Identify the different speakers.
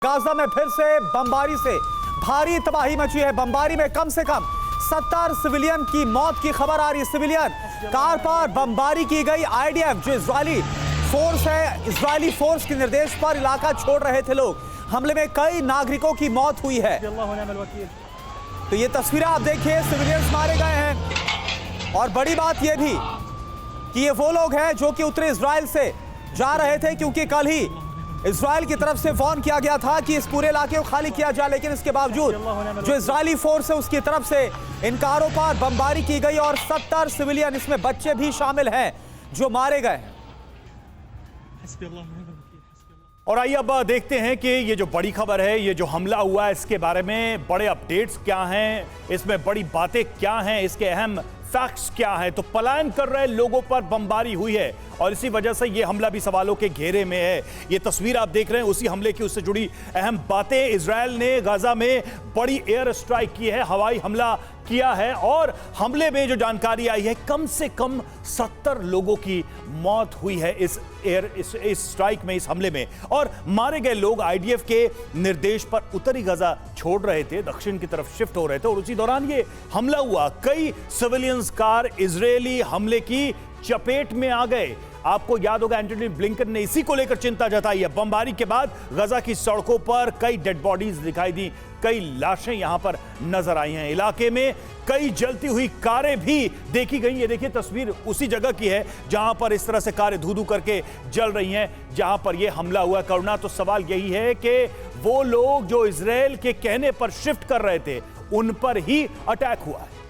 Speaker 1: Gaza में फिर से बमबारी से भारी तबाही मची है। बमबारी में कम से कम 70 सिविलियन की मौत की खबर आ रही है। सिविलियन कार पर बमबारी की गई। आईडीएफ जो इजरायली फोर्स है, इजरायली फोर्स के निर्देश पर इलाका छोड़ रहे थे लोग। हमले में कई नागरिकों की मौत हुई है। तो ये तस्वीरें आप देखिए, सिविलियंस मारे गए हैं। और बड़ी बात यह भी कि ये वो लोग हैं जो कि उत्तरी इजराइल से जा रहे थे, क्योंकि कल ही इजराइल की तरफ से फोन किया गया था कि इस पूरे इलाके को खाली किया जाए, लेकिन इसके बावजूद जो इजरायली फोर्स है उसकी तरफ से इन कारों पर बमबारी की गई और 70 सिविलियन, इसमें बच्चे भी शामिल हैं, जो मारे गए।
Speaker 2: और आइए अब देखते हैं कि ये जो बड़ी खबर है, ये जो हमला हुआ है, इसके बारे में बड़े अपडेट्स क्या हैं, इसमें बड़ी बातें क्या हैं, इसके अहम फैक्ट्स क्या हैं। तो पलायन कर रहे लोगों पर बमबारी हुई है और इसी वजह से ये हमला भी सवालों के घेरे में है। ये तस्वीर आप देख रहे हैं उसी हमले की, उससे जुड़ी अहम बातें। इजराइल ने गाजा में बड़ी एयर स्ट्राइक की है, हवाई हमला किया है और हमले में जो जानकारी आई है, कम से कम 70 लोगों की मौत हुई है इस स्ट्राइक में, इस हमले में। और मारे गए लोग आईडीएफ के निर्देश पर उत्तरी गाजा छोड़ रहे थे, दक्षिण की तरफ शिफ्ट हो रहे थे और उसी दौरान ये हमला हुआ। कई सिविलियंस कार इजरायली हमले की चपेट में आ गए। आपको याद होगा एंटनी ब्लिंकन ने इसी को लेकर चिंता जताई है। बमबारी के बाद गाजा की सड़कों पर कई डेड बॉडीज दिखाई दी, कई लाशें यहां पर नजर आई हैं। इलाके में कई जलती हुई कारें भी देखी गई। ये देखिए तस्वीर उसी जगह की है जहां पर इस तरह से कारें धू धू करके जल रही हैं, जहां पर यह हमला हुआ। करुणा, तो सवाल यही है कि वो लोग जो इजराइल के कहने पर शिफ्ट कर रहे थे, उन पर ही अटैक हुआ है।